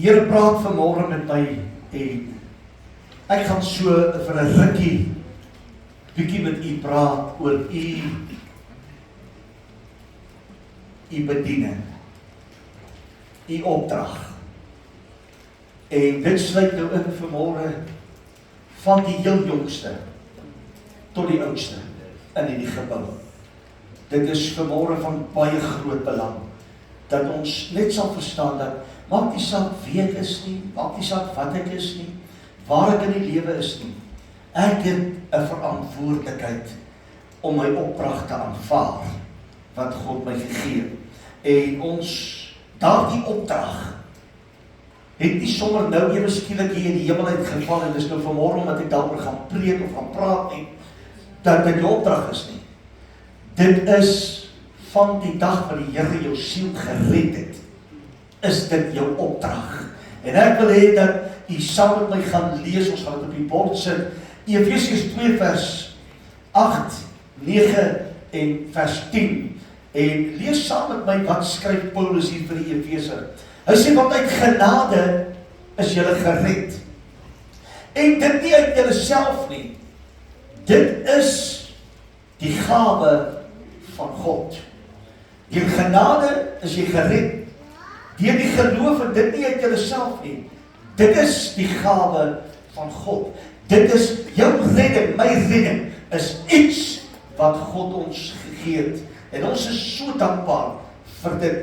Die Here praat vanmôre met my en ek gaan so vir 'n rukkie bietjie met u praat oor u bediening, u opdrag. En dit sluit nou in vanmôre van die heel jongste tot die oudste in hierdie gebou. Dit is vanmôre van baie groot belang dat ons net sal verstaan dat maak nie saak wie ek is nie, maak nie saak wat ek is nie, waar ek in die lewe is nie. Ek het 'n verantwoordelikheid om my opdrag te aanvaar wat God my gegee het. En ons daardie opdrag het nie sommer nou ewe skielik hier in die hemel uitgeval en dis nou vanmôre omdat ek daaroor gaan preek of gaan praat nie, dat dit jou opdrag is nie. Dit is van die dag wat die Here jou siel gered het, is dit jou opdrag. En ek wil hê dat u saam met my gaan lees, ons gaan dit op die bord sit, Efesiërs 2 vers 8, 9 en vers 10. En lees saam met my wat skryf Paulus hier vir die Efeser. Hy sê, want uit genade is julle gered. En dit nie uit julle self nie. Dit is die gawe van God. Deur genade is jy gered. Deur die geloof en dit nie uit jouself nie. Dit is die gawe van God. Dit is jou redding, my redding, is iets wat God ons gegee het. En ons is so dankbaar vir dit.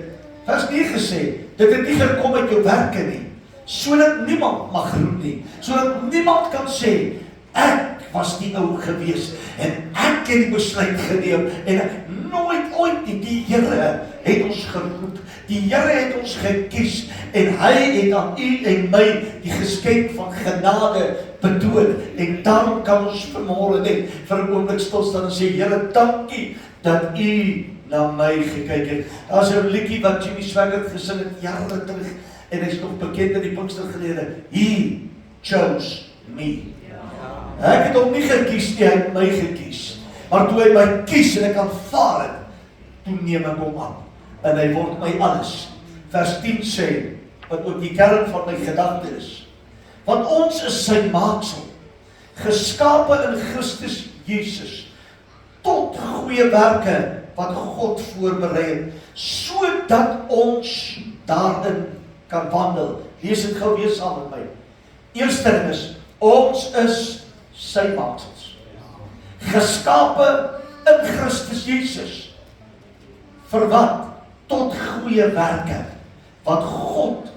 Vers 9 sê, dit het nie gekom uit jou werke nie, sodat niemand mag roep nie, sodat niemand kan sê, ek was die ou gewees, en ek het die besluit geneem, en nooit ooit nie, die Here het ons geroep, die Here het ons gekies, en hy het aan u en my die geskenk van genade betoon, en daarom kan ons vanmôre net vir 'n oomblik stil staan en sê, Here, dankie dat u na my gekyk het. Daar is 'n liedjie wat Jimmy Swaggart gesing het jare terug, en hy is nog bekend in die Pinkstergelede. He chose me. Ek het hom nie gekies nie, hy het my gekies. Maar toe hy my kies en ek aanvaar het, toe neem ek hom aan. En hy word my alles. Vers 10 sê, wat ook die kern van my gedagte is. Want ons is sy maaksel, geskape in Christus Jesus, tot goeie werke, wat God voorberei het, sodat ons daarin kan wandel. Lees dit gou weer saam met my. Eerste ding is, ons is sy maaksels. Geskape in Christus Jesus. Vir wat? Tot goeie werke, wat God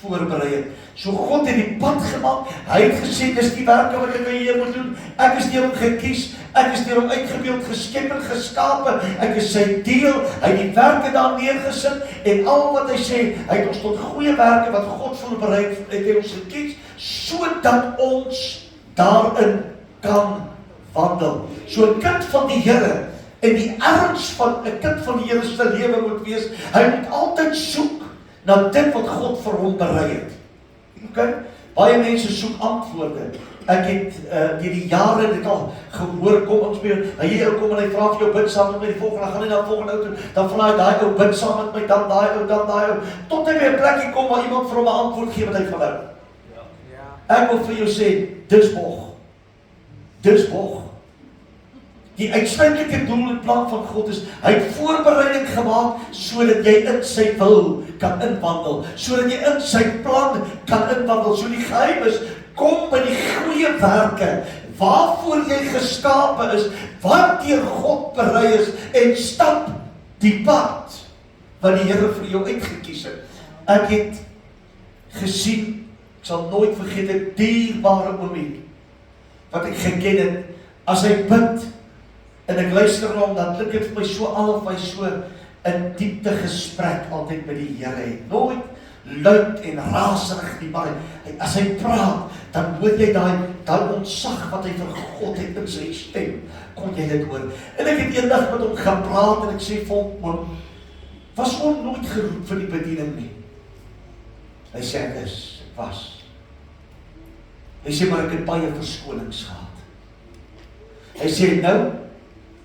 voorberei het. So God het die pad gemaak, hy het gesê, dis die werke wat ek hier moet doen, ek is deur hom gekies, ek is deur hom uitgebeeld, geskep en geskape, ek is sy deel, hy het die werke daar neergesit, en al wat hy sê, hy het ons tot goeie werke, wat God voorberei het, hy ons gekies, sodat ons daarin kan wandel. So 'n kind van die Here, en die erns van 'n kind van die Here se lewe moet wees, hy moet altyd soek na dit wat God vir hom berei het. Okay? Baie mense soek antwoorde. Ek het die jare dit al gehoor, kom ons weer, hy ou kom en hy vra vir jou bid saam met my, die volgende, gaan nie na die volgende ou toe, dan vra hy daai ou bid saam met my, dan daai ou, tot hy by 'n plekkie kom waar iemand vir hom 'n antwoord gee wat hy van hou. Ek wil vir jou sê, dis bog. Die uitsluitlike doel en plan van God is, hy het voorbereiding gemaak, sodat jy in sy wil kan inwandel, sodat jy in sy plan kan inwandel, so die geheim is, kom by die goeie werke, waarvoor jy geskape is, wat deur God berei is, en stap die pad, wat die Here vir jou uitgekies het. Ek het gesien, ek sal nooit vergeet, 'n dierbare oomie, wat ek geken het, as hy bid, en ek luister na hom, dan klink dit vir my so of hy so 'n diepte gesprek altyd met die Here het. Nooit luid en raserig nie, maar as hy praat, dan hoor jy daai ontsag wat hy vir God het in sy stem. Kon jy dit hoor? En ek het eendag met hom gepraat en ek sê vir hom, was hom nooit geroep vir die bediening nie? Hy sê ek was. Hy sê maar ek het baie verskonings gehad. Hy sê nou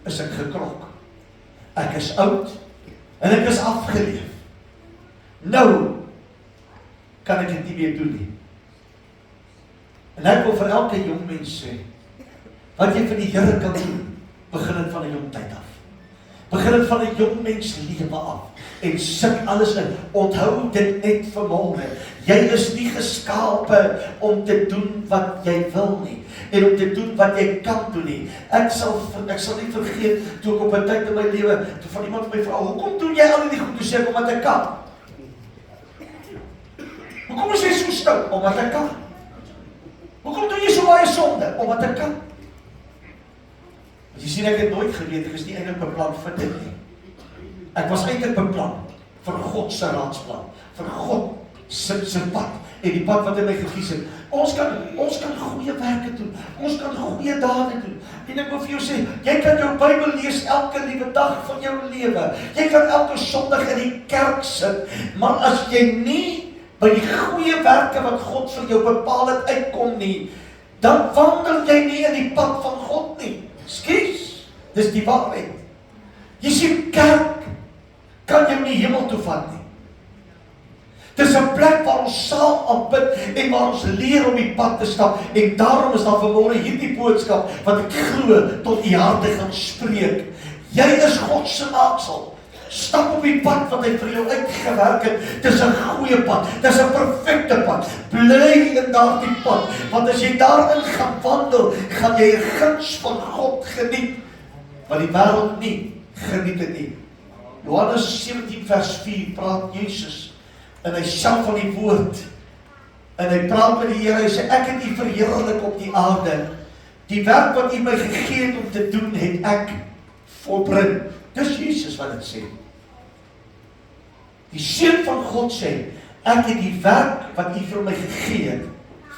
is ek gekrok. Ek is oud en ek is afgeleef. Nou kan ek dit nie meer doen nie. En ek wil vir elke jong mens sê, wat jy vir die Here kan doen, begin dit van 'n jong tyd af. Begin dit van 'n jong mens lewe af. En sit alles in. Onthou dit net vanmôre. Jy is nie geskape om te doen wat jy wil nie. En om te doen wat jy kan doen nie. Ek sal nie vergeet, toe ek op 'n tyd in my lewe, toe van iemand my vra, hoekom doen jy al die goed? Toe sê ek, omdat ek kan. Hoekom is jy so stout? Omdat ek kan. Hoekom doen jy so baie sonde? Omdat ek kan. As jy sien, ek het nooit geweet, ek is nie eintlik beplan vir dit nie. Ek was eintlik beplan vir God se raadsplan, vir God se pad, en die pad wat hy my gekies het. Ons kan goeie werke doen, ons kan goeie dade doen, en ek wil vir jou sê, jy kan jou Bybel lees elke liewe dag van jou lewe, jy kan elke Sondag in die kerk sit, maar as jy nie by die goeie werke wat God vir jou bepaal het uitkom nie, dan wandel jy nie in die pad van God nie. Skus, dis die waarheid. Jy sien, kerk kan jou nie hemel toe vat nie. Dis 'n plek waar ons saam aanbid en waar ons leer om die pad te stap, en daarom is daar vanmôre hierdie boodskap wat ek glo tot u harte gaan spreek. Jy is God se maaksel. Stap op die pad wat hy vir jou uitgewerk het. Dis 'n goeie pad, dis 'n perfekte pad. Bly in daardie pad, want as jy daarin gaan wandel, gaan jy 'n guns van God geniet, wat die wêreld nie geniet het nie. Johannes 17 vers 4 praat Jesus, en hy self van die woord, en hy praat met die Here, hy sê, ek het u verheerlik op die aarde, die werk wat u my gegee het om te doen, het ek volbring. Dis Jesus wat dit sê. Die Seun van God sê, ek het die werk wat u vir my gegee het,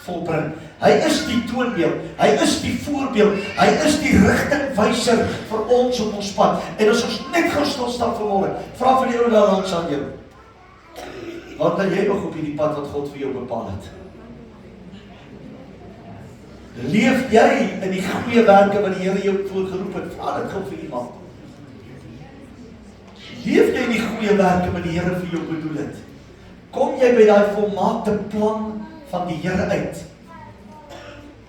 volbring. Hy is die toonbeeld, hy is die voorbeeld, hy is die rigtingwyser vir ons op ons pad. En as ons net gaan stilstaan vanmôre, vra vir die ou daar langs aan jou, wat jy nog op hierdie pad wat God vir jou bepaal het? Leef jy in die goeie werke wat die Here jou voorgeroep het? Vra dit gou vir iemand. Leef jy in die goeie werke wat die Here vir jou bedoel het? Kom jy by daai volmaakte plan van die Here uit?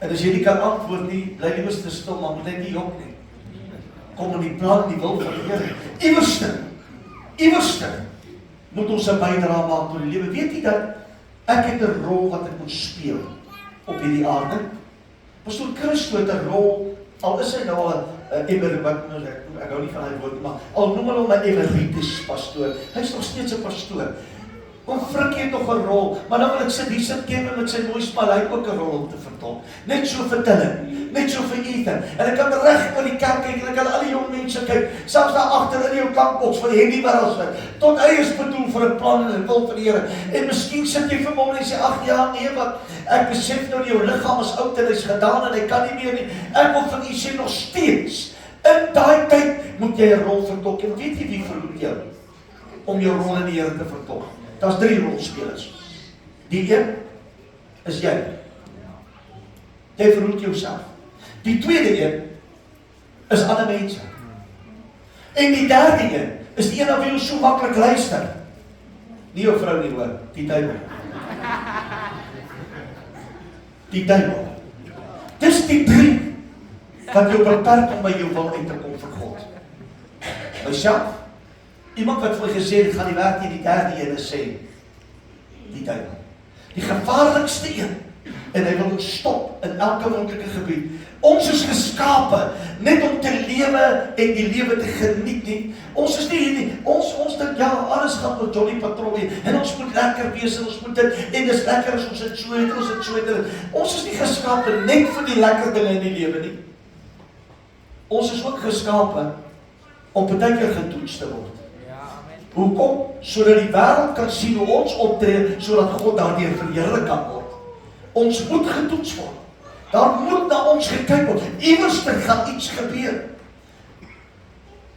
En as jy nie kan antwoord nie, bly liewer stil, maar moet net nie jok nie. Kom in die plan, die wil van die Here. Iewerste moet ons 'n bydrae maak tot die lewe. Weet jy dat ek het 'n rol wat ek moet speel op hierdie aarde? Pastoor Christo het 'n rol, al is hy nou al 'n ek hou nie van hy woord, maar al noem hulle hom 'n emeritus pastoor, hy is nog steeds 'n pastoor. Kom Frikkie het nog 'n rol, maar dan wil ek sê, hier sit Kevin met sy mooi spel, hy het ook 'n rol om te vertolk. Net so vir Dylan, net so vir Ethan. En ek kan reg oor die kerk kyk, en ek kan al die jong mense kyk, selfs daar agter in jou klankboks van die Hendy Barrels, tot hy is bedoel vir 'n plan en 'n wil van die Here. En miskien sit jy vanmôre en sê, ag ja, nee, wat, ek besef nou jou liggaam is oud en hy's gedaan en hy kan nie meer nie. Ek wil van u sê nog steeds, in daai tyd moet jy 'n rol vertolk. En weet jy wie verhoed jou om jou rol in die Here te vertolk? Daar's 3 rolspelers. Die een is jy. Jy verhoed jouself. Die tweede een is ander mense. En die derde een is die een na wie ons so maklik luister. Nie jou vrou nie hoor, die duiwel. Die duiwel. Dis die 3 wat jou beperk om by jou wil uit te kom vir God. Myself, iemand wat vir my gesê het, gaan die werk nie, die derde ene sê, die duiwel. Die gevaarlikste een, en hy wil ons stop in elke moontlike gebied. Ons is geskape, net om te lewe en die lewe te geniet nie. Ons is nie hier nie, ons dink, ja, alles gaan met Johnny Patrollie, en ons moet lekker wees, en ons moet dit, en dis lekker as ons het so het, ons het so het. Ons is nie geskape net vir die lekker dinge in die lewe nie. Ons is ook geskape om partykeer getoets te word. Hoekom? Sodat die wêreld kan sien hoe ons optree, sodat God daardeur verheerlik kan word. Ons moet getoets word. Daar moet na ons gekyk word. Iewers gaan iets gebeur.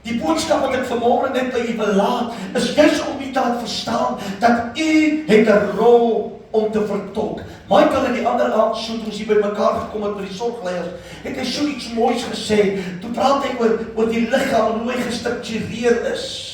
Die boodskap wat ek vanmôre net by u wil laat, is juis om u te laat verstaan dat u het 'n rol om te vertolk. Michael en die ander aand, so toe ons hier by mekaar gekom het met die sorgleiers, het hy so iets moois gesê. Toe praat hy oor die liggaam en hoe hy gestruktureer is.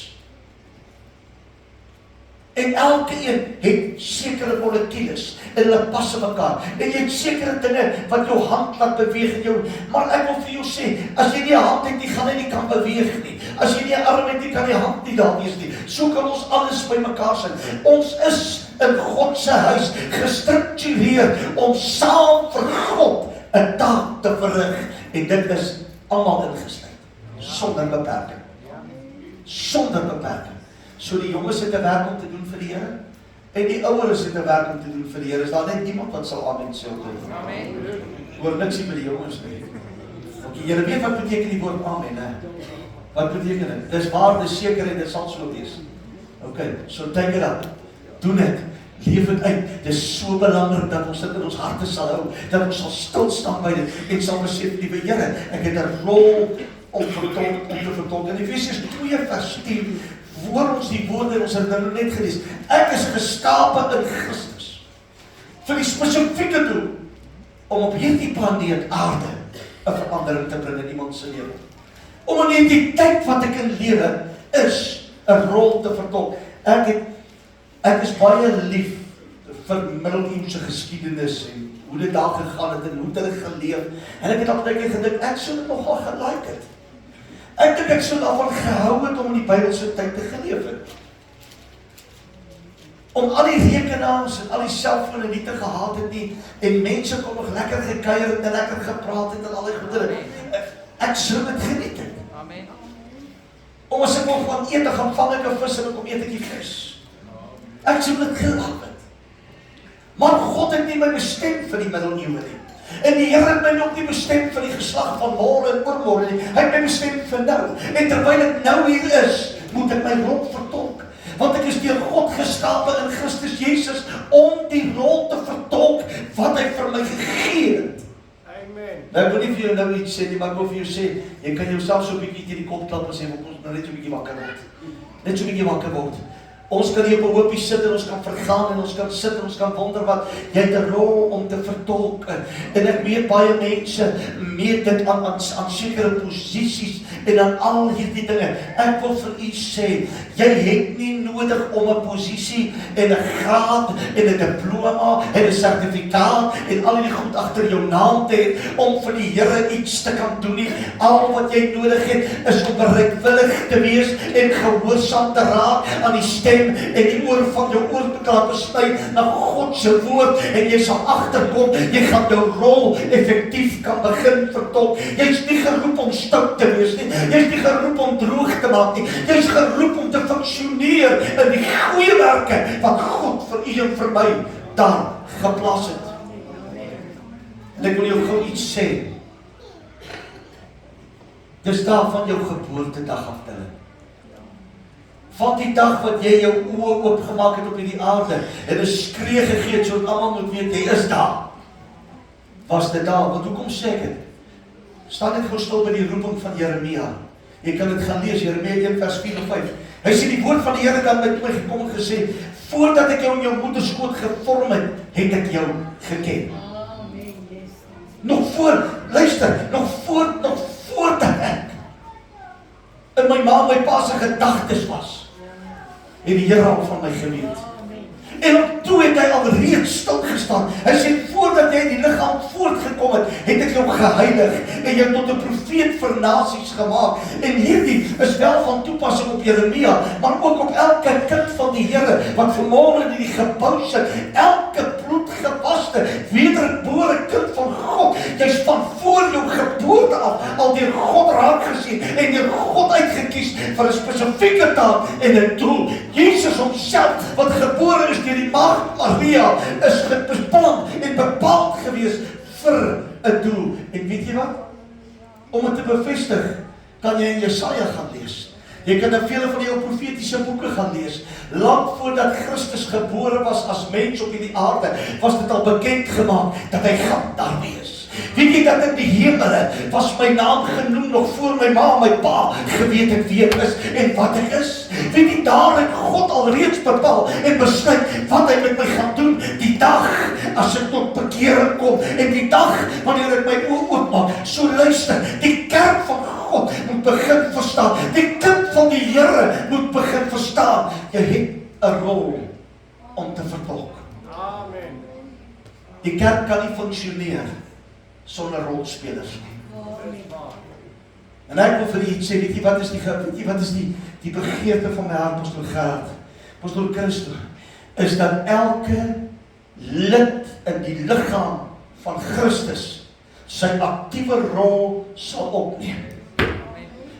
En elke een het sekere molekules en hulle pas in mekaar. En jy het sekere dinge wat jou hand laat beweeg in jou. Maar ek wil vir jou sê, as jy nie 'n hand het nie, gaan hy nie kan beweeg nie. As jy nie 'n arm het nie, kan die hand nie daar wees nie. So kan ons alles by mekaar sit. Ons is in God se huis gestruktureer om saam vir God 'n taak te verrig. En dit is almal ingesluit, sonder beperking. Sonder beperking. So die jonges het 'n werk om te doen vir die Here en die ouers het 'n werk om te doen vir die Here. Is daar net iemand wat sal amen sê op dit? Amen. Hoor niks hier by die jongens nie. Okay, julle weet wat beteken die woord amen, hè? Wat beteken dit? Dis waar, dis seker en dit sal so wees. Okay, so take it up. Doen dit. Leef dit uit. Dit is so belangrik dat ons dit in ons harte sal hou, dat ons sal stil staan by dit en sal besef, liewe Here, ek het 'n rol om te vertolk. In Efesiërs 2 vers 10 voor ons die woorde, ons het nou net gelees, ek is geskape in Christus vir die spesifieke doel om op hierdie planeet aarde 'n verandering te bring in iemand se lewe. Om in die tyd wat ek in lewe is 'n rol te vertolk. Ek is baie lief vir middeleeuse geskiedenis en hoe dit daar gegaan het en hoe hulle geleef. En ek het op 'n tydjie gedink, ek sou dit nogal gelike het. Ek dink ek sou daarvan gehou het om in die Bybelse tyd te geleef het. Om al die rekenaars en al die selfone nie te gehad het nie, en mense kon nog lekker gekuier het en lekker gepraat het en al die goedere. Ek sou dit geniet het. Amen. Om as ek wil gaan eet, dan gaan vang ek 'n vis en dan kom eet ek die vis. Ek sou dit gelap het. Maar God het nie my bestem vir die middeleeue nie. En die Here het my nog nie bestem vir die geslag van môre en oormôre nie. Hy het my bestem vir nou. En terwyl ek nou hier is, moet ek my rol vertolk. Want ek is deur God geskape in Christus Jesus om die rol te vertolk wat hy vir my gegee het. Amen. Nou ek wil nie vir jou nou iets sê nie, maar ek wil vir jou sê, jy kan jouself so 'n bietjie teen die kop klap en sê, ons moet net so 'n bietjie wakker word. Net so 'n bietjie wakker word. Ons kan hier op 'n hoopie sit en ons kan vergaan en ons kan sit en ons kan wonder wat jy het 'n rol om te vertolk. En ek weet baie mense meet dit aan sekere posisies en aan al hierdie dinge. Ek wil vir u sê, jy het nie nodig om 'n posisie en 'n graad en 'n diploma en 'n sertifikaat en al die goed agter jou naam te hê om vir die Here iets te kan doen nie. Al wat jy nodig het is om bereidwillig te wees en gehoorsaam te raak aan die stem en die oor van jou oor te kan besny na God se woord en jy sal agterkom, jy gaan jou rol effektief kan begin vertolk. Jy's nie geroep om stout te wees nie, jy's nie geroep om droog te maak nie, jy's geroep om te funksioneer in die goeie werke wat God vir u en vir my daar geplaas het. En ek wil jou gou iets sê. Dis daar van jou geboortedag af te hê. Van die dag wat jy jou oë oopgemaak het op hierdie aarde en 'n skree gegee het sodat almal moet weet jy is daar. Was dit daar? Want hoekom sê ek dit? Staan net gou stil by die roeping van Jeremia. Jy kan dit gaan lees, Jeremia 1 vers 4 en 5. Hy sê die woord van die Here het aan my gekom en gesê, voordat ek jou in jou moeder skoot gevorm het, het ek jou geken. Nog voor, luister, nog voordat ek in my ma en my pa se gedagtes was, het die Here al van my geweet. En toe het hy al reeds stil gestaan. Hy sê, voordat jy in die liggaam voortgekom het ek jou geheilig en jou tot 'n profeet vir nasies gemaak. En hierdie is wel van toepassing op Jeremia, maar ook op elke kind van die Here, wat vanmôre in die gebou sit, elke bloedgewaste, wedergebore kind van God. Jy's van voor jou geboorte af al deur God raak gesien en deur God uitgekies vir 'n spesifieke taak en 'n doel. Jesus homself, wat gebore is deur die maagd Maria, is beplan en bepaald gewees vir 'n doel. En weet jy wat? Om dit te bevestig, kan jy in Jesaja gaan lees. Jy kan in vele van die ou profetiese boeke gaan lees. Lank voordat Christus gebore was as mens op hierdie aarde, was dit al bekend gemaak dat hy gaan daar wees. Weet jy dat in die hemele was my naam genoem nog voor my ma en my pa geweet het wie ek is en wat ek is? Weet jy, daar het God al reeds bepaal en besluit wat hy met my gaan doen die dag as ek tot bekering kom en die dag wanneer ek my oë oopmaak. So luister, die kerk van God moet begin verstaan. Die kind van die Here moet begin verstaan. Jy het 'n rol om te vertolk. Amen. Die kerk kan nie funksioneer sonder rolspelers nie. En ek wil vir u sê, weet jy wat is die begeerte van my hart, Pastoor Gerard, Pastoor Christo, is dat elke lid in die liggaam van Christus sy aktiewe rol sal opneem.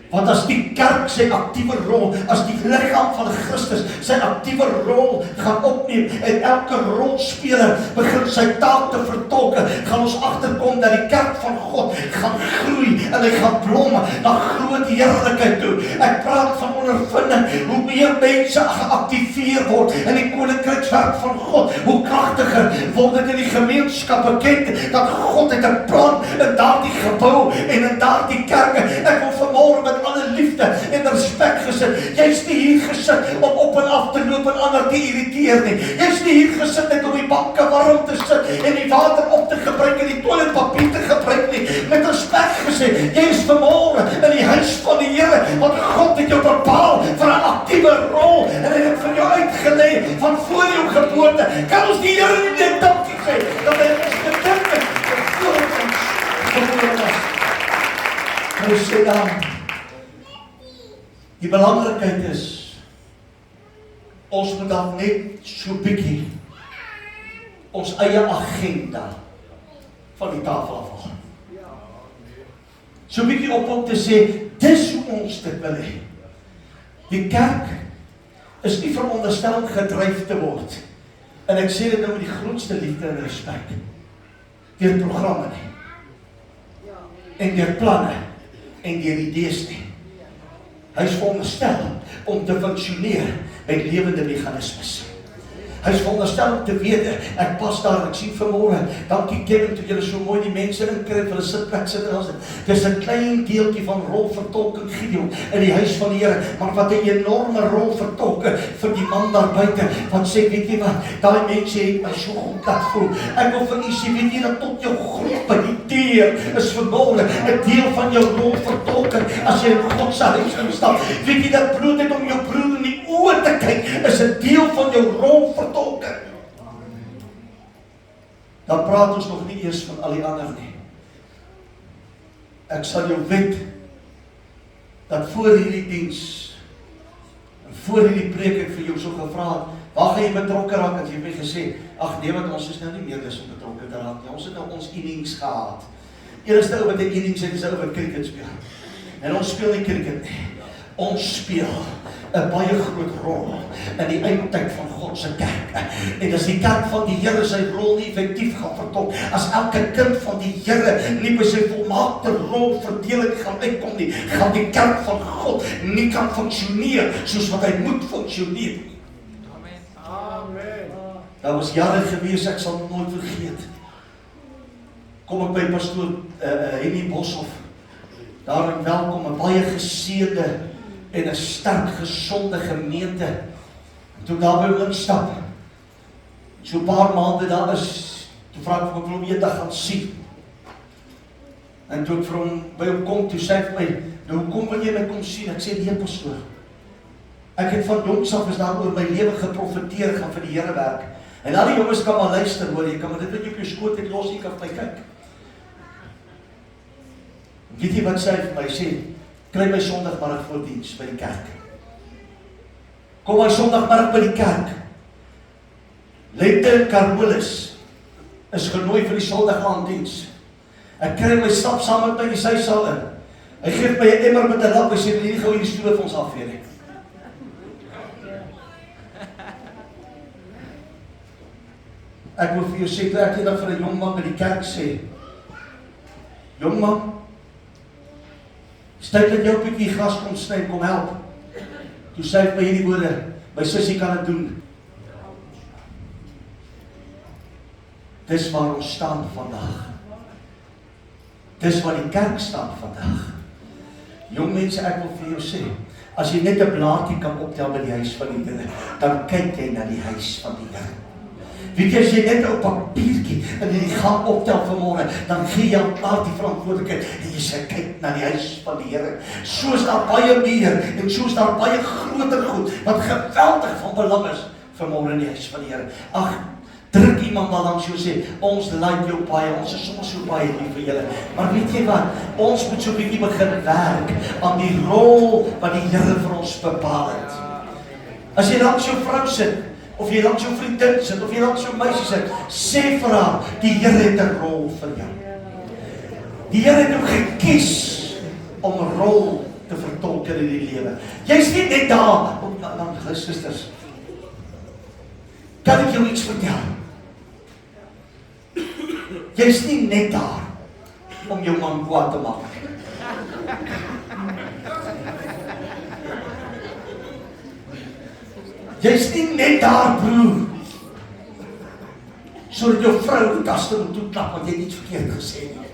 Want as die kerk sy aktiewe rol, as die liggaam van Christus sy aktiewe rol gaan opneem en elke rolspeler begin sy taak te vertolk, gaan ons agterkom dat die kerk van God gaan groei en hy gaan blom na groot heerlikheid toe. Ek praat van ondervinding, hoe meer mense geaktiveer word in die koninkrykswerk van God, hoe kragtiger word dit in die gemeenskap bekend dat God het 'n plan in daardie gebou en in daardie kerke. Ek wil vanmôre met alle liefde en respek gesit. Jy's nie hier gesit om op en af te loop en ander te irriteer nie. Jy's nie hier gesit net om die banke warm te sit en die water op te gebruik en die toiletpapier te gebruik nie. Met respek gesê, jy is vanmôre in die huis van die Here, want God het jou bepaal vir 'n aktiewe rol en hy het vir jou uitgelê van voor jou geboorte. Kan ons die Here nie net dankie sê dat hy ons gedink het voor ons gebore was. Nou sê dan, die belangrikheid is, ons moet dan net so bietjie ons eie agenda van die tafel afhaal. So bietjie op om te sê, dis hoe ons dit wil hê. Die kerk is nie veronderstel om gedryf te word. En ek sê dit nou met die grootste liefde en respek. Deur programme nie. En deur planne en deur idees nie. Hy is veronderstel om te funksioneer met lewende meganismes. Hy is veronderstel om te weet, ek pas daar, ek sien vanmôre, dankie Kevin, toe julle so mooi die mense inkry, hulle sitplek sit en ons, dis 'n klein deeltjie van rolvertolking Gideon in die huis van die Here, maar wat 'n enorme rol vertolk vir die man daar buite, wat sê, weet jy wat, daai mense het my so goed laat voel. Ek wil vir u sê, weet jy dat tot jou groep by die deur is vanmôre 'n deel van jou rolvertolking as jy in God se huis instap. Weet jy dat brood het om jou broer in die oë te kyk, is 'n deel van jou rolvertolking. Dan praat ons nog nie eers van al die ander nie. Ek sal jou wet dat voor hierdie diens en voor hierdie preek ek vir jou so gevra, waar gaan jy betrokke raak? En jy het my gesê, ag nee, want ons is nou nie meer lus om betrokke te raak nie. Ons het nou ons innings gehad. Eerste ou wat 'n innings het, is ou wat cricket speel. En ons speel nie cricket nie. Ons speel 'n baie groot rol in die eindtyd van God se kerk. En as die kerk van die Here sy rol nie effektief gaan vertolk, as elke kind van die Here nie by sy volmaakte rolverdeling gaan uitkom nie, gaan die kerk van God nie kan funksioneer soos wat hy moet funksioneer. Amen. Daar was jare gewees, ek sal het nooit vergeet. Kom ek by pastoor Henny Boshoff, daar in Welkom, 'n baie geseënde en 'n sterk gesonde gemeente. En toe daar by hom instap, so 'n paar maande daar is, toe vra ek vir hom eendag gaan sien. En toe ek vir hom by hom kom, toe sê hy vir my, nou hoekom wil jy my kom sien? Ek sê, nee pastoor, ek het van jongs af is daar oor my lewe geprofeteer, gaan vir die Here werk. En al die jonges kan maar luister, hoor, jy kan maar dit wat jy op jou skoot het los, jy kan my kyk. Weet jy wat sê hy vir my? Hy sê, kry my Sondagmiddag voor diens by die kerk. Kom my Sondagmiddag by die kerk. Lente en Carolus is genooi vir die Sondag aanddiens. Ek kry my stap saam met my in die sysaal in. Hy gee my 'n emmer met 'n lap, hy sê, wil jy nie gou hierdie stoel vir ons afvee nie? Ek wil vir jou sê, toe ek eendag vir 'n jong man by die kerk sê, jong man, tyd dat jy 'n bietjie gras kom sny, kom help. Toe sê hy my hierdie woorde, my sussie kan dit doen. Dis waar ons staan vandag. Dis waar die kerk staan vandag. Jong mense, ek wil vir jou sê, as jy net 'n blaadjie kan optel by die huis van die Here, dan kyk jy na die huis van die Here. Weet jy, as jy net op papiertjie en jy gaan optel vanmôre, dan gee jy daar die verantwoordelikheid en jy sê, kyk na die huis van die Here. So is daar baie meer en so is daar baie groter goed wat geweldig van belang is vanmôre in die huis van die Here. Ag, druk iemand dan langs jou sê, ons like jou baie, ons is soms so baie lief vir julle. Maar weet jy wat, ons moet so 'n bietjie begin werk aan die rol wat die Here vir ons bepaal het. As jy langs jou vrou sit, of jy langs jou vriendin sit, of jy langs jou meisie sit, sê vir haar, die Here het 'n rol vir jou. Die Here het jou gekies om 'n rol te vertolk in die lewe. Jy's nie net daar, dan susters, kan ek jou iets vertel? Jy's nie net daar om jou man kwaad te maak. Jy's nie net daar, broer, sodat jou vrou die kaste moet toeklap, want jy het iets verkeerd gesê nie.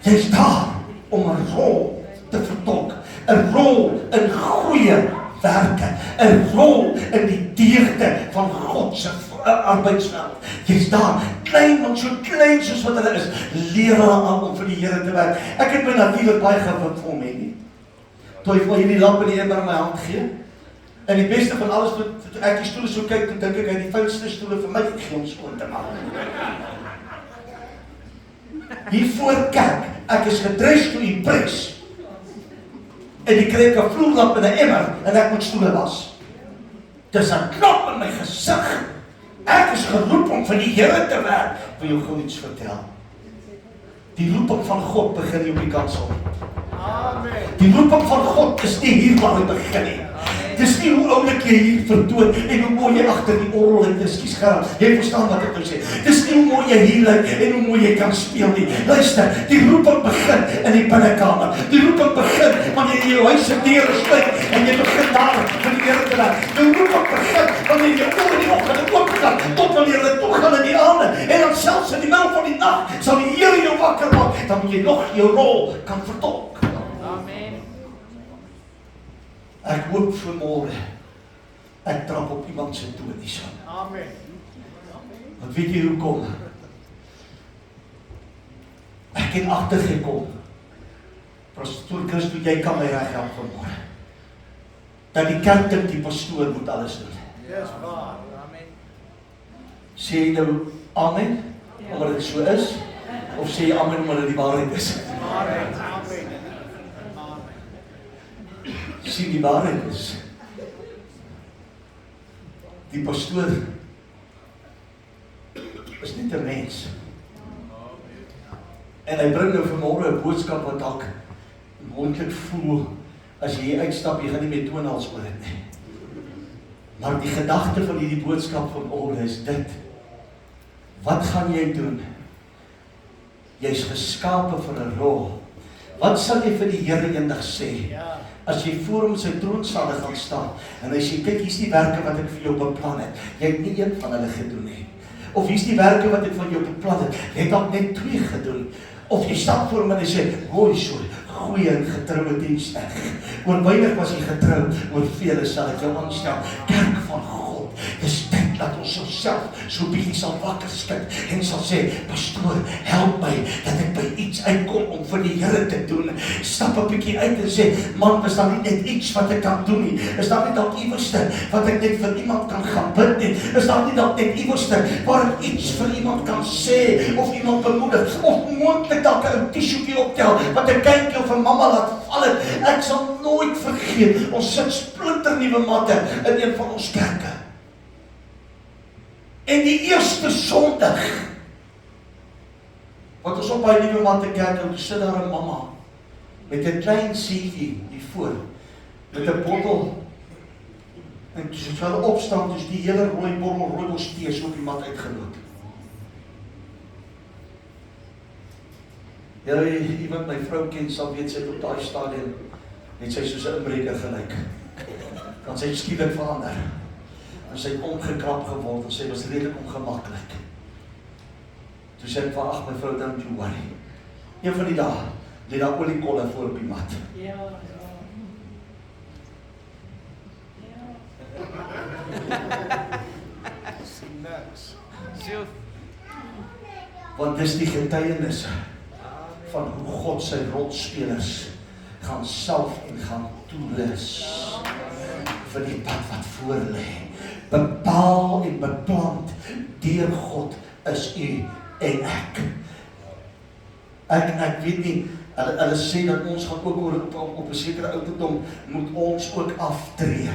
Jy's daar om 'n rol te vertolk, 'n rol in goeie werke, 'n rol in die deugde van God se arbeidsveld. Jy's daar, klein, want so klein soos wat hulle is, leer hulle aan om vir die Here te werk. Ek het my natuurlik baie gewik vir hom, nie. Toe hy vir hierdie lamp en die emmer in my hand gee, en die beste van alles, toe ek die stoele so kyk, toe dink ek, hy die vuilste stoele vir my gegee om skoon te maak. Hier voor kerk, ek is gedress to impress. En die kry ek 'n vloerlamp en 'n emmer, en ek moet stoele was. Dis 'n klap in my gesig. Ek is geroep om vir die Here te werk. Wil jou gou iets vertel? Die roeping van God begin nie op die kansel. Amen. Die roeping van God is nie hier waar hy begin nie. Dis nie hoe oulik jy hier vertoon en hoe mooi jy agter die orgel en ekskuus gerad. Jy verstaan wat ek nou sê. Dis nie hoe mooi jy hier lyk en hoe mooi jy kan speel nie. Luister, die roeping begin in die binnekamer. Die roeping begin wanneer jy jou huis se deure sluit en jy begin daar vir die Here te werk. Die roeping begin wanneer jy oor die oggend oopgaan tot wanneer hulle toe gaan in die aande. En dan selfs in die middel van die nag sal die Here jou wakker maak, dan moet jy nog jou rol kan vertolk. Amen. Ek hoop vanmôre, ek trap op iemand se toon hierso. Amen. Want weet jy hoekom? Ek het agtergekom, pastoor Christo, jy kan my reghelp vanmôre, dat die kerk dink die pastoor moet alles doen. Dis waar. Amen. Sê jy nou amen, omdat dit so is, of sê jy amen omdat dit die waarheid is? Amen. Sien, die waarheid is, die pastoor is net 'n mens. En hy bring nou vanmôre 'n boodskap wat dalk moontlik voel, as jy uitstap, jy gaan nie meer toonhals oor dit nie. Maar die gedagte van hierdie boodskap vanmôre is dit: wat gaan jy doen? Jy's geskape vir 'n rol. Wat sal jy vir die Here eendag sê? As jy voor hom sy troonsaal gaan staan, en hy sê, kyk, hier's die werke wat ek vir jou beplan het. Jy het nie een van hulle gedoen nie. Of hier's die werke wat ek van jou beplan het. Jy het dalk net 2 gedoen. Of jy stap voor hom en hy sê, mooi so, goeie en getroue diensknegt. Oor weinig was jy getrou, oor vele sal ek jou aanstel. Kerk van God, dis tyd dat ons onsself so bietjie sal wakker skud en sal sê, pastoor, help my dat ek by iets uitkom om vir die Here te doen. Stap 'n bietjie uit en sê, man, is daar nie net iets wat ek kan doen nie? Is daar nie dalk iewerste wat ek net vir iemand kan gaan bid nie? Is daar nie dalk net iewerste waar ek iets vir iemand kan sê of iemand bemoedig of moontlik dalk 'n tissuetjie optel wat 'n kindjie of 'n mamma laat val het? Ek sal nooit vergeet, ons sit splinternuwe matte in een van ons kerke. En die eerste Sondag wat ons op by nuwe matte kerk, en toe sit daar 'n mamma met 'n klein seetjie hier voor, met 'n bottel, en toe sy hulle opstaan, dus die hele rooibos tee so op die mat uitgeloop. Iemand my vrou ken sal weet, sy het op daai stadium het sy soos 'n inbreker gelyk. Dan sy het skielik verander. En sy het omgekrap geword en sy was redelik ongemaklik. Toe sê ek van, ag my vrou, don't you worry. Een van die dae lê daar oliekolle voor op die mat. Ja. Want dis die getuienisse van hoe God sy rolspelers gaan salf en gaan toerus vir die pad wat voor lê. Bepaal en beplant deur God is u en ek. Ek weet nie, hulle sê dat ons gaan ook op 'n sekere ouderdom moet ons ook aftree.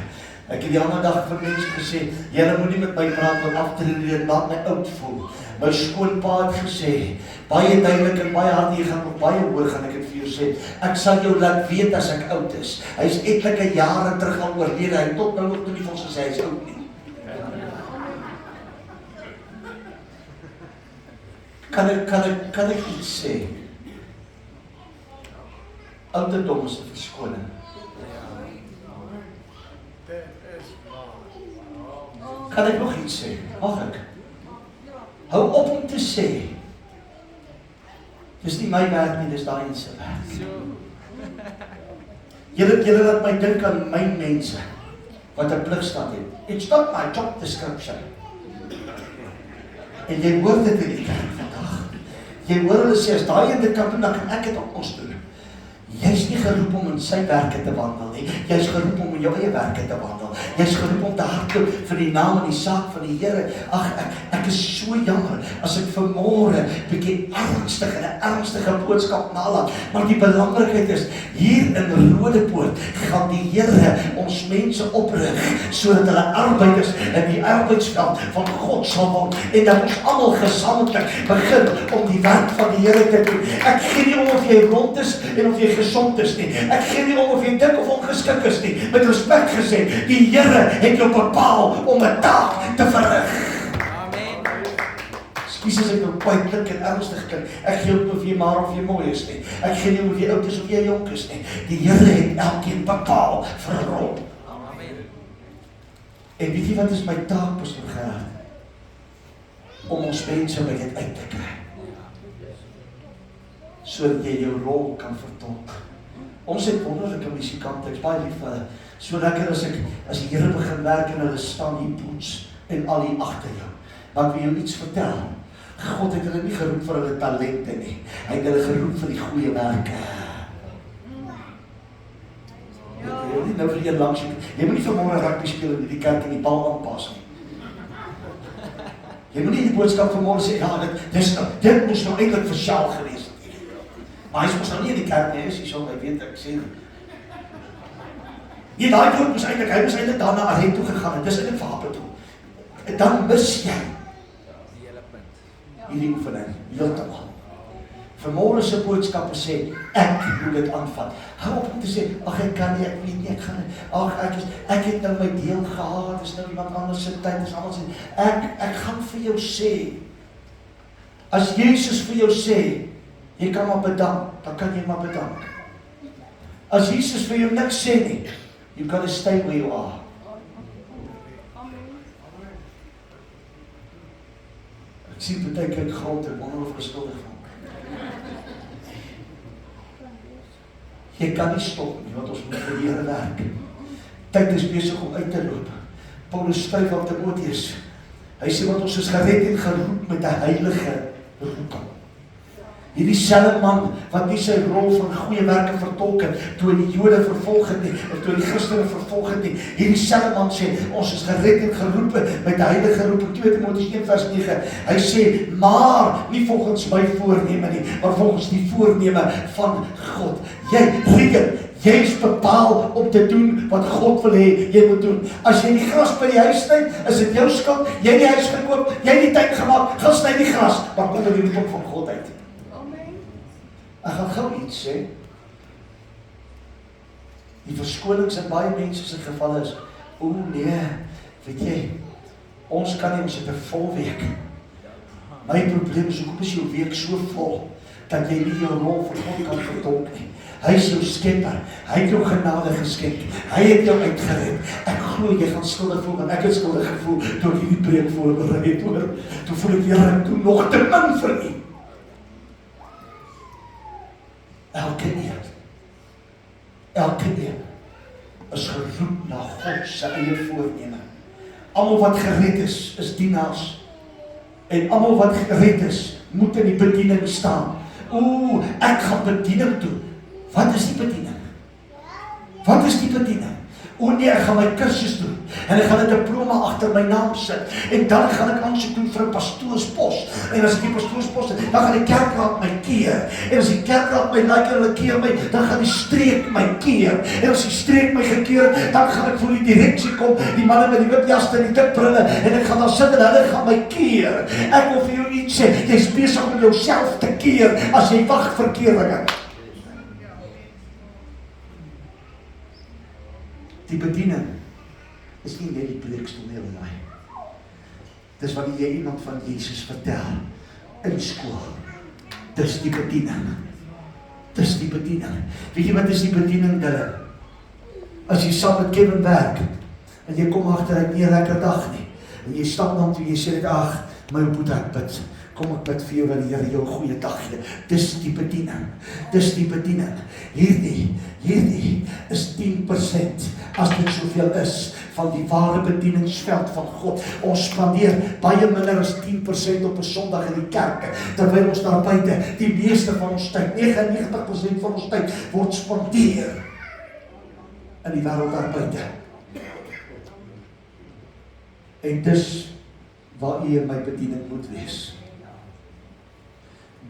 Ek het die ander dag vir mense gesê, julle moet nie met my praat oor aftree, dit laat my oud voel. My skoonpa het gesê, baie duidelik en baie hard, jy gaan nog baie hoor, gaan ek dit vir jou sê, ek sal jou laat weet as ek oud is. Hy is etlike jare terug al oorlede, hy tot nou nog toe nie vir ons gesê, hy is oud nie. Kan ek iets sê? Ouderdom is 'n verskoning. Kan ek nog iets sê? Mag ek? Hou op om te sê, dis nie my werk nie, dis daai se werk. Julle laat my dink aan my mense, wat 'n pligstaat het. It's not my job description. En jy hoor dit in die kerk vandag. Jy hoor hulle sê, as daai in die kan doen, dan kan ek dit op ons doen. Jy's nie geroep om in sy werke te wandel nie. Jy's geroep om in jou eie werke te wandel. Jy's geroep om te hardloop vir die naam en die saak van die Here. Ag, ek is so jammer as ek vanmôre bietjie ernstig en 'n ernstige boodskap nalat. Maar die belangrikheid is, hier in Rodepoort gaan die Here ons mense oprig sodat hulle arbeiders in die arbeidsveld van God sal word en dat ons almal gesamentlik begin om die werk van die Here te doen. Ek gee nie om of jy rond is en of jy gesond is nie. Ek gee nie om of jy dik of ongeskik is nie. Met respek gesê, die Here het jou bepaal om 'n taak te verrig. Amen. Ekskuus as ek nou baie klink en ernstig klink. Ek gee nie of jy maar of jy mooi is nie. Ek gee nie of jy oud is of jy jonk is nie. Die Here het elkeen bepaal vir 'n rol. Amen. En weet jy wat is my taak, Pastor Gerard? Om ons mense by dit uit te kry. Sodat jy jou rol kan vertolk. Ons het wonderlike musikante, ek is baie lief vir hulle. So lekker as die Here begin werk en hulle staan hier poets en al hier agter jou. Maar ek wil jou iets vertel. God het hulle nie geroep vir hulle talente nie. Hy het hulle geroep vir die goeie werke. Jy moet nie nou vir een langs, jy moet nie vanmôre rugby speel in die kerk en die bal aanpas nie. Jy moet nie die boodskap vanmôre sê, ja, dit moes nou eintlik vir Sjaal gewees het. Maar hy is ons nou nie in die kerk nie, is hy so, hy weet ek sê. Nee, daai woord moes eintlik, hy moes eintlik daar na Arend toe gegaan het, dis eintlik vir Hape toe. En dan mis jy die hele punt. Hierdie oefening, heeltemal. Vanmôre se boodskappe sê, ek moet dit aanvat. Hou op om te sê, ag ek kan nie, ek weet nie, ek gaan nie. Ag ek het nou my deel gehad, dis nou iemand anders se tyd, dis almal sê, ek gaan vir jou sê. As Jesus vir jou sê, jy kan maar bedank, dan kan jy maar bedank. As Jesus vir jou niks sê nie, you gotta stay where you are. Ek sien baie kyk grond en wonder of geskuldig van. Jy kan nie stop nie, want ons moet vir die Here werk. Tyd is besig om uit te loop. Paulus skryf aan Timoteus. Hy sê want ons is gered en geroep met 'n heilige roeping. Hierdie selfe man wat nie sy rol van goeie werke vertolk het toe die Jode vervolg het nie, of toe die Christene vervolg het nie. Hierdie selfe man sê ons is gered en geroep met 'n heilige roeping. 2 Timoteus 1:9. Hy sê maar nie volgens my voorneme nie, maar volgens die voorneme van God. Jy is bepaal om te doen wat God wil hê jy moet doen. As jy die gras by die huis sny, is dit jou skuld. Jy het die huis gekoop, jy het die tyd gemaak, gaan sny die gras, maar kom by die roeping van God uit. Ek gaan gou iets sê. Die verskonings in baie mense se geval is, o nee, weet jy, ons kan nie, ons het 'n vol week. My probleem is, hoekom is jou week so vol, dat jy nie jou rol vir God kan vertolk nie. Hy is jou skepper, hy het jou genade geskenk, hy het jou uitgered. Ek glo jy gaan skuldig voel, want ek het skuldig gevoel, toe ek hierdie preek voorberei het hoor. Toe voel ek, Here, toe nog te min vir U. Elke een is geroep na God se eie voorneme. Almal wat gered is dienaars. En almal wat gered is, moet in die bediening staan. Ek gaan bediening doen. Wat is die bediening? Wat is die bediening? Nee, ek gaan my kursus doen. En ek gaan 'n diploma agter my naam sit. En dan gaan ek aansoek doen vir 'n pastoorspos. En as ek die pastoorspos het, dan gaan die kerkraad my keer. En as die kerkraad my like en hulle keer my, dan gaan die streek my keer. En as die streek my gekeer, dan gaan ek voor die direksie kom, die manne met die wit jas en die dik brille, en ek gaan daar sit en hulle gaan my keer. Ek wil vir jou iets sê, jy's besig om jouself te keer as jy wag vir keringe. Die bediening is nie net die preekstoel nie, my. Dis wanneer jy iemand van Jesus vertel in skool. Dis die bediening. Dis die bediening. Weet jy wat is die bediening, Dylan? As jy saam met Kevin werk, en jy kom agter hy het nie 'n lekker dag nie, en jy stap dan toe, jy sê dit, my boetie, ek bid. Kom ek bid vir jou dat die Here jou 'n goeie dag gee. Dis die bediening. Dis die bediening. Hierdie is 10%, as dit soveel is, van die ware bedieningsveld van God. Ons spandeer baie minder as 10% op 'n Sondag in die kerk, terwyl ons daar buite, die meeste van ons tyd, 99% van ons tyd, word spandeer in die wêreld daar buite. En dis waar u en my bediening moet wees.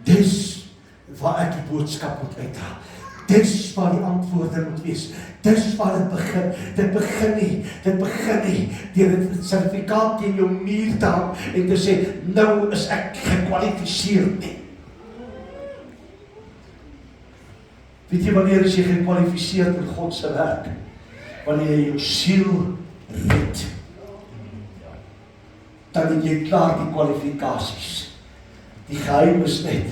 Dis waar ek die boodskap moet uitdra. Dis waar die antwoorde moet wees. Dis waar dit begin. Dit begin nie deur 'n sertifikaat teen jou muur te hang en te sê, nou is ek gekwalifiseer nie. Weet jy wanneer is jy gekwalifiseer in God se werk? Wanneer jy jou siel red. Dan het jy klaar die kwalifikasies. Die geheim is net,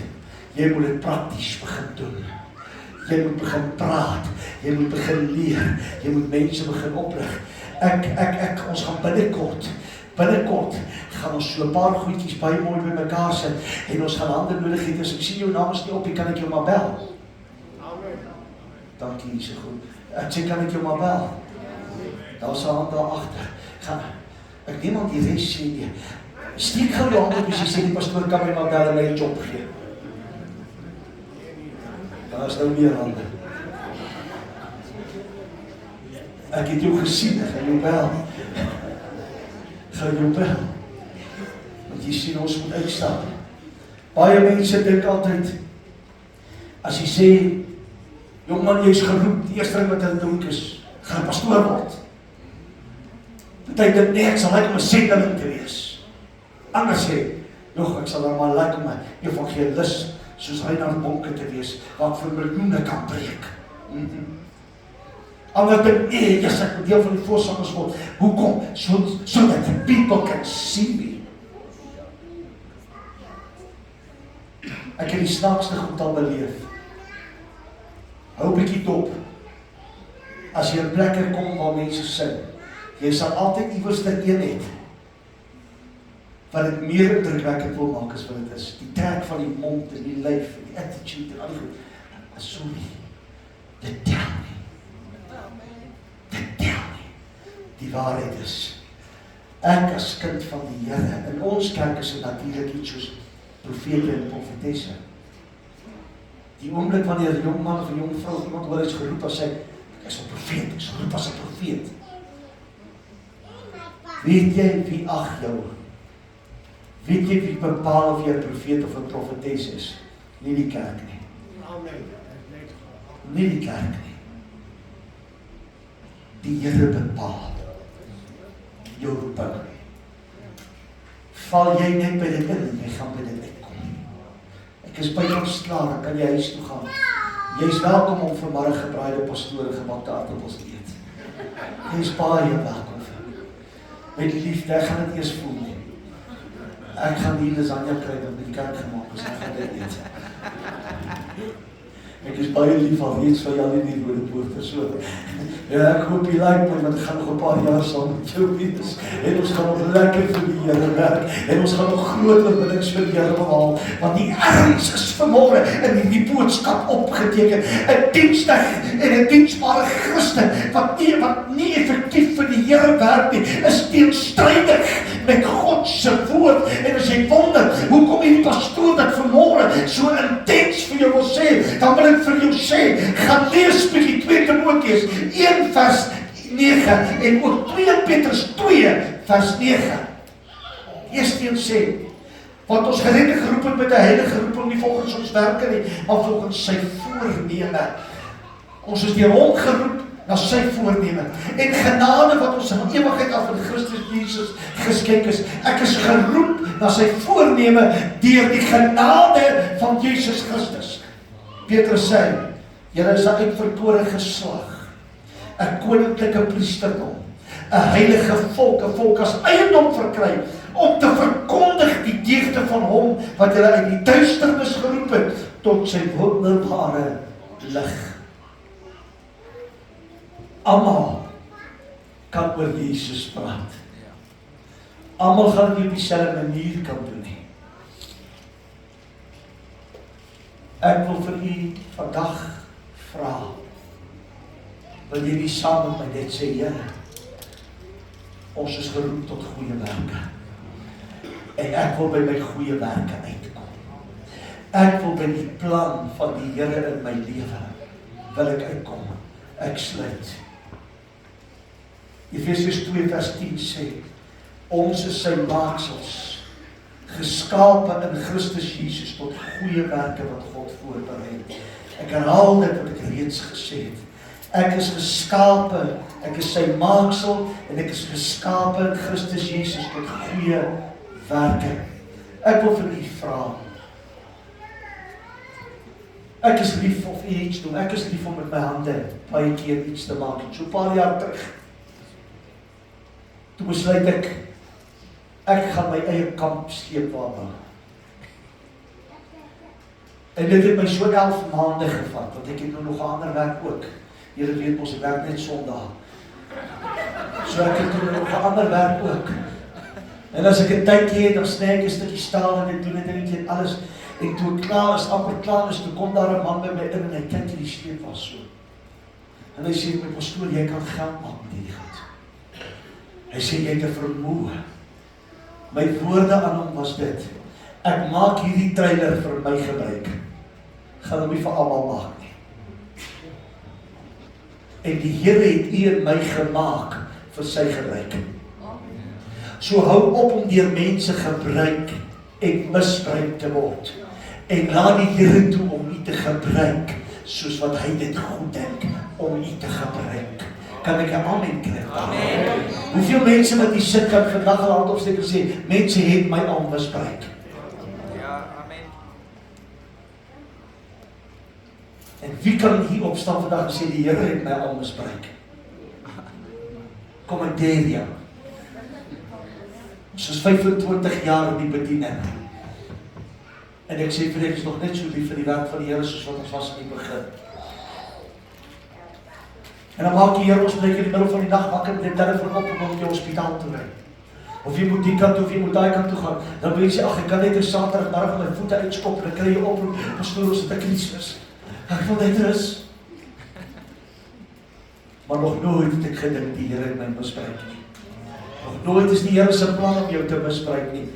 jy moet dit prakties begin doen. Jy moet begin praat, jy moet begin leer, jy moet mense begin oprig. Ons gaan binnekort gaan ons so 'n paar goedjies baie mooi by mekaar sit, en ons gaan hande nodig hê. As ek sien jou naam is nie op, kan ek jou maar bel. Amen. Dankie, so goed. Ek sê, kan ek jou maar bel? Daar is 'n hand daar agter. Ek niemand die res sê nie. Steek gou jou hand op as jy sê die pastoor kan my maar bel en my 'n job gee. Daar is nou meer hande. Ek het jou gesien, ek gaan jou bel. Want jy sien, ons moet uitstap. Baie mense dink altyd, as jy sê, jongman, jy is geroep, die eerste ding wat hulle dink is, gaan pastoor word. Party dink nee, ek sal like om 'n sendeling te wees. Anders sê, ek sal dan maar like om 'n evangelis soos Reinhard Bonke te wees, wat vir miljoene kan preek. Ander dink, nee, yes, ek moet deel van die voorsangers word. Hoekom? So that the people can see me. Ek het die snaakste goed al beleef. Hou bietjie dop. As jy in plekke kom waar mense sing, jy sal altyd iewers een het, wat het meer indrukwekkend wil maak as wat het is. Die trek van die mond en die lyf en die attitude en al die goed. Sorry, dit tel nie. Die waarheid is, ek as kind van die Here, in ons kerk is dit natuurlik iets soos profete en profetesse. Die oomblik wanneer 'n jong man of 'n jong vrou iemand hoor is geroep as sy, ek is 'n profeet, ek is geroep as 'n profeet. Weet jy wie ag jou? Weet jy wie bepaal of jy 'n profeet of 'n profetes is? Nie die kerk nie. Nie die kerk nie. Die Here bepaal jou roeping. Val jy net by dit in, jy gaan by dit uitkom. Ek is bykans klaar, ek kan jy huis toe gaan. Jy is welkom om vanmiddag gebraaide pastoor en gebakte aardappels te eet. Jy is baie welkom. Met liefde, ek gaan dit eers voel nie. Ek gaan die lasagne kry wat met die kerk gemaak is, ek gaan dit eet. Ek is baie lief al reeds van jou in die Rode Poort, so. Ja, ek hoop jy like my, want ek gaan nog 'n paar jaar saam met jou wees. En ons gaan nog lekker vir die Here werk. En ons gaan nog groot oorwinnings vir die Here behaal. Want die erns is vanmôre in die boodskap opgeteken. 'n dienstig en 'n diensbare Christen wat nie effektief vir die Here werk nie, is teenstrydig met God se woord. En as jy wonder, hoekom hierdie pastoor dit vanmôre so intens vir jou wil sê, dan wil ek vir jou sê, gaan lees bietjie 2 Timoteus 1 vers 9 en ook 2 Petrus 2 vers 9. Eerstens sê, want ons geredde geroep met 'n heilige roeping, nie volgens ons werke nie, maar volgens sy voorneme. Ons is deur hom geroep na sy voorneme. En genade wat ons in ewigheid af in Christus Jesus geskenk is. Ek is geroep na sy voorneme deur die genade van Jesus Christus. Petrus sê, julle is 'n uitverkore geslag, 'n koninklike priesterdom, 'n heilige volk, 'n volk as eiendom verkry, om te verkondig die deugde van hom wat julle uit die duisternis geroep het tot sy wonderbare lig. Almal kan oor Jesus praat. Almal gaan dit op dieselfde manier kan doen nie. Ek wil vir u vandag vra, wil jy nie saam met my net sê, Here, ons is geroep tot goeie werke. En ek wil by my goeie werke uitkom. Ek wil by die plan van die Here in my lewe, wil ek uitkom. Ek sluit. Efesiërs 2 vers 10 sê, ons is sy maaksels, geskape in Christus Jesus tot goeie werke wat God voorberei het. Ek herhaal dit wat ek reeds gesê het. Ek is geskape, ek is sy maaksel en ek is geskape in Christus Jesus tot goeie werke. Ek wil vir u vra. Ek is lief of iets doen. Ek is lief om met my hande baie keer iets te maak. So 'n paar jaar terug, toe besluit ek gaan my eie kamp sleepwa bou. En dit het my so 11 maande gevat, want ek het nou nog 'n ander werk ook. Julle weet mos, ek werk net Sondag. So ek het nou nog 'n ander werk ook. En as ek 'n tydjie het, dan sny ek 'n stukkie staal en ek doen dit en alles. En toe ek klaar is, amper klaar is, toe kom daar 'n man by my in en hy kyk hierdie sleepwa so. En hy sê, my pastoor, jy kan geld maak met hierdie goed. Hy sê, jy het 'n vermoë. My woorde aan hom was dit, ek maak hierdie trailer vir my gebruik. Gaan hom nie vir almal maak nie. En die Here het u en my gemaak vir sy gebruik. So hou op om deur mense gebruik en misbruik te word. En laat die Here toe om u te gebruik, soos wat hy dit goed dink om u te gebruik. Kan ek 'n amen kry? Amen. Hoeveel mense wat hier sit kan vandag al hand opsteek en sê, mense het my al misbruik. Ja, amen. En wie kan hier opstaan vandag en sê, die Here het my al misbruik? Kom ek deur jou. Ons is 25 jaar in die bediening. En ek sê vir ek is nog net so lief vir die werk van die Here soos wat ons was in die begin. En dan maak die Here ons bly in die middel van die dag wakker met die telefoon op om na die hospitaal te ry. Of jy moet die kant toe, of jy moet daai kant toe gaan. Dan wil jy sê, ag ek kan net 'n Saterdagmiddag my voete uitskop en dan kry jy oproep, pastoor, ons het 'n krisis. Ek wil net rus. Maar nog nooit het ek gedink die Here het my misbruik nie. Nog nooit is die Here se plan om jou te misbruik nie.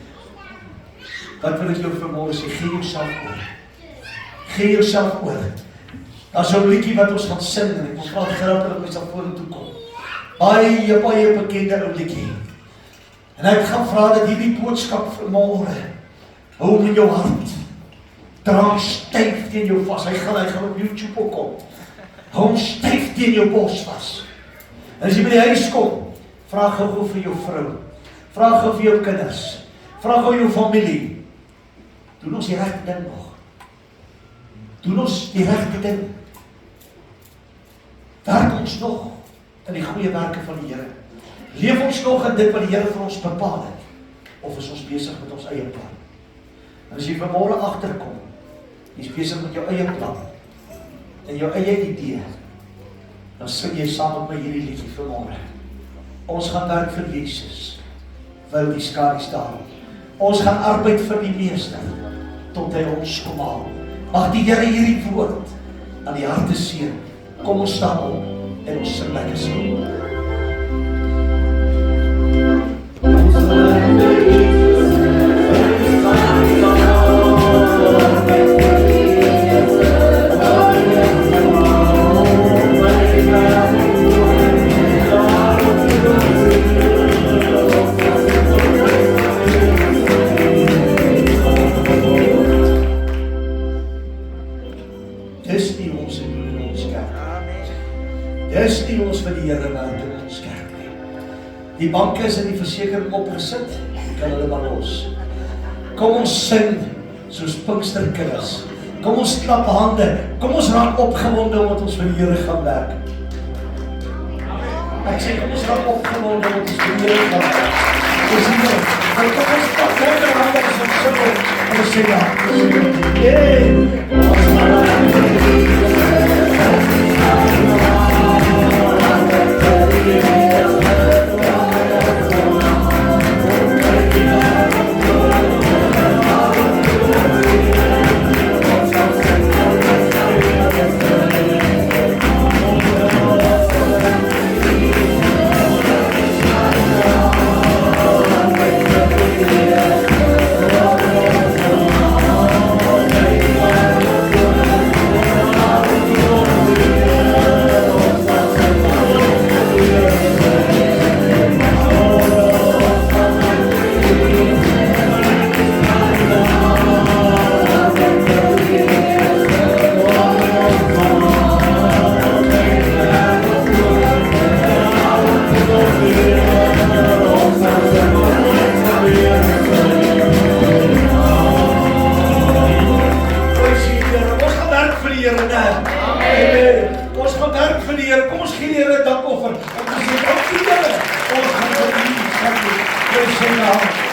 Wat wil ek jou vanmôre sê? Gee jouself oor. Gee jouself oor. Daar's so 'n liedjie wat ons gaan sing en ek wil vra dat Gerard dat ons daar vorentoe kom. Baie bekende ou liedjie. En ek gaan vra dat hierdie boodskap vanmôre hou in jou hart. Dra hom styf teen jou vas. Hy gaan op YouTube ook kom. Hou hom styf teen jou bors vas. En as jy by die huis kom, vra gou vir jou vrou. Vra gou vir jou kinders. Vra gou jou familie. Doen ons die regte ding nog? Doen ons die regte ding? Werk ons nog in die goeie werke van die Here? Leef ons nog in dit wat die Here vir ons bepaal het? Of is ons besig met ons eie plan? En as jy vanmôre agterkom, jy is besig met jou eie plan en jou eie idee, dan sing jy saam met my hierdie liedjie vanmôre. Ons gaan werk vir Jesus, wil die skare staan. Ons gaan arbeid vir die Meester, tot hy ons kom haal. Mag die Here hierdie woord aan die harte seën. Kom ons staan op en ons sing lekker saam. ons te doen in ons kerk. Amen. Dis nie ons vir die Here werk in ons kerk nie. Die banke is in die versekering opgesit, jy kan hulle maar los. Kom ons sing soos Pinksterkinders. Kom ons klap hande. Kom ons raak opgewonde omdat ons vir die Here gaan werk. Ek sê kom ons raak opgewonde omdat ons vir die Here gaan werk. Dis nie. Kom ons klap hande as ons sing en ons sê ja. Ons gaan werk vir die Here. Kom ons gee die Here 'n dankoffer. Ons sê dankie Here. Ons gaan vir U dankie. Ons sê nou